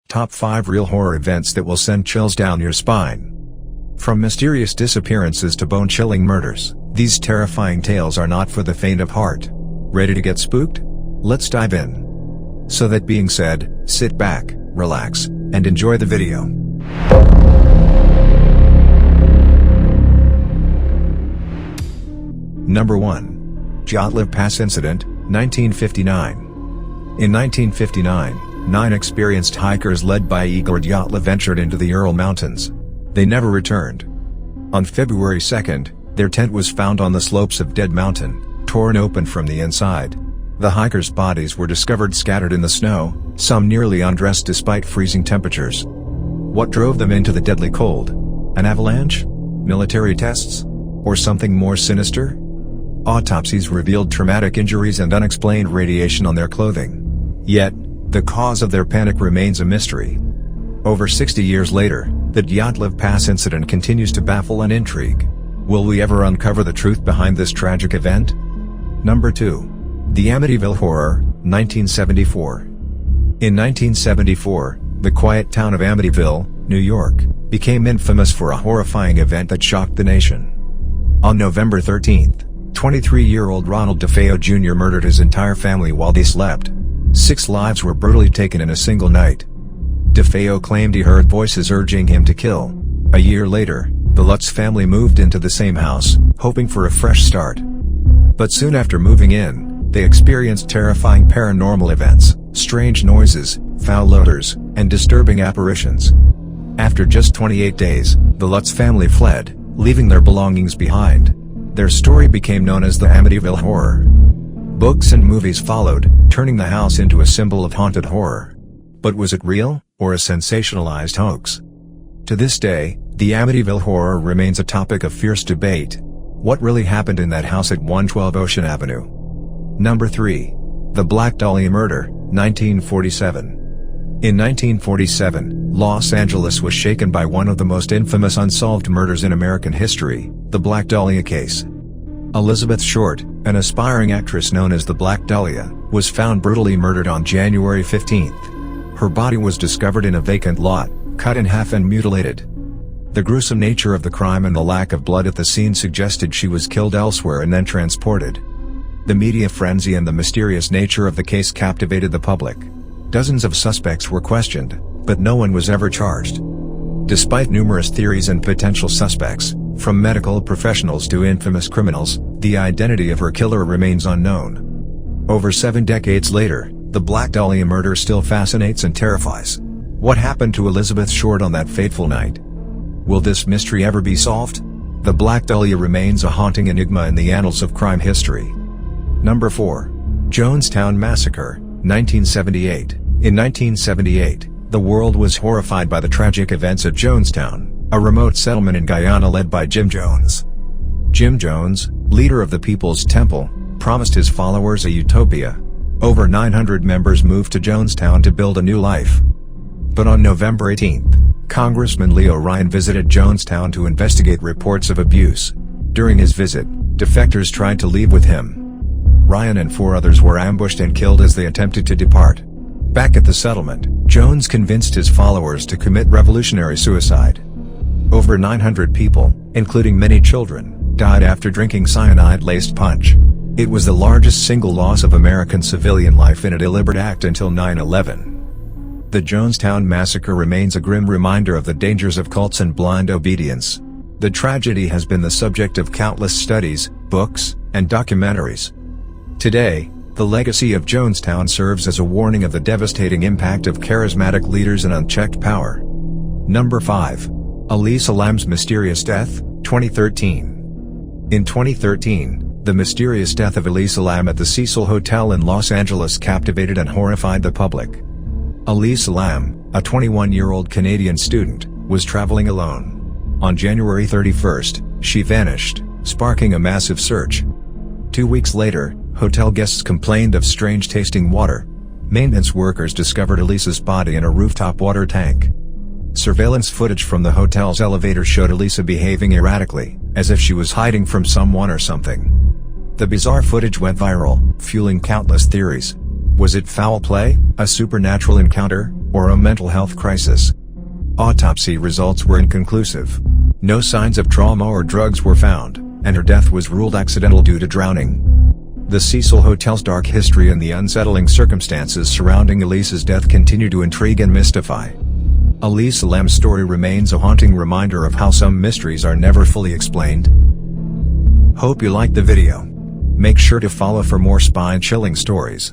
Top 5 real horror events that will send chills down your spine. From mysterious disappearances to bone-chilling murders, these terrifying tales are not for the faint of heart. Ready to get spooked? Let's dive in. So that being said, sit back, relax, and enjoy the video. Number 1. Dyatlov Pass Incident, 1959. In 1959, 9 experienced hikers led by Igor Dyatlov ventured into the Ural Mountains. They never returned. On February 2nd, their tent was found on the slopes of Dead Mountain, torn open from the inside. The hikers' bodies were discovered scattered in the snow, some nearly undressed despite freezing temperatures. What drove them into the deadly cold? An avalanche? Military tests? Or something more sinister? Autopsies revealed traumatic injuries and unexplained radiation on their clothing. Yet, the cause of their panic remains a mystery. Over 60 years later, the Dyatlov Pass incident continues to baffle and intrigue. Will we ever uncover the truth behind this tragic event? Number 2. The Amityville Horror, 1974. In 1974, the quiet town of Amityville, New York, became infamous for a horrifying event that shocked the nation. On November 13, 23-year-old Ronald DeFeo Jr. murdered his entire family while they slept. 6 lives were brutally taken in a single night. DeFeo claimed he heard voices urging him to kill. A year later, the Lutz family moved into the same house, hoping for a fresh start. But soon after moving in, they experienced terrifying paranormal events, strange noises, foul odors, and disturbing apparitions. After just 28 days, the Lutz family fled, leaving their belongings behind. Their story became known as the Amityville Horror. Books and movies followed, turning the house into a symbol of haunted horror. But was it real, or a sensationalized hoax? To this day, the Amityville Horror remains a topic of fierce debate. What really happened in that house at 112 Ocean Avenue? Number 3. The Black Dolly Murder, 1947. In 1947, Los Angeles was shaken by one of the most infamous unsolved murders in American history, the Black Dahlia case. Elizabeth Short, an aspiring actress known as the Black Dahlia, was found brutally murdered on January 15. Her body was discovered in a vacant lot, cut in half and mutilated. The gruesome nature of the crime and the lack of blood at the scene suggested she was killed elsewhere and then transported. The media frenzy and the mysterious nature of the case captivated the public. Dozens of suspects were questioned, but no one was ever charged. Despite numerous theories and potential suspects, from medical professionals to infamous criminals, the identity of her killer remains unknown. Over 7 decades later, the Black Dahlia murder still fascinates and terrifies. What happened to Elizabeth Short on that fateful night? Will this mystery ever be solved? The Black Dahlia remains a haunting enigma in the annals of crime history. Number 4. Jonestown Massacre, 1978. In 1978, the world was horrified by the tragic events at Jonestown, a remote settlement in Guyana led by Jim Jones. Jim Jones, leader of the People's Temple, promised his followers a utopia. Over 900 members moved to Jonestown to build a new life. But on November 18, Congressman Leo Ryan visited Jonestown to investigate reports of abuse. During his visit, defectors tried to leave with him. Ryan and 4 others were ambushed and killed as they attempted to depart. Back at the settlement, Jones convinced his followers to commit revolutionary suicide. Over 900 people, including many children, died after drinking cyanide-laced punch. It was the largest single loss of American civilian life in a deliberate act until 9/11. The Jonestown Massacre remains a grim reminder of the dangers of cults and blind obedience. The tragedy has been the subject of countless studies, books, and documentaries. Today, the legacy of Jonestown serves as a warning of the devastating impact of charismatic leaders and unchecked power. Number 5. Alise Lam's mysterious death, 2013. In 2013, the mysterious death of Alise Lam at the Cecil Hotel in Los Angeles captivated and horrified the public. Alise Lam, a 21-year-old Canadian student, was traveling alone. On January 31, she vanished, sparking a massive search. 2 weeks later, hotel guests complained of strange-tasting water. Maintenance workers discovered Alise's body in a rooftop water tank. Surveillance footage from the hotel's elevator showed Alise behaving erratically, as if she was hiding from someone or something. The bizarre footage went viral, fueling countless theories. Was it foul play, a supernatural encounter, or a mental health crisis. Autopsy results were inconclusive. No signs of trauma or drugs were found, and her death was ruled accidental due to drowning. The Cecil Hotel's dark history and the unsettling circumstances surrounding Alise's death continue to intrigue and mystify. Alise Lam's story remains a haunting reminder of how some mysteries are never fully explained. Hope you liked the video. Make sure to follow for more spine-chilling stories.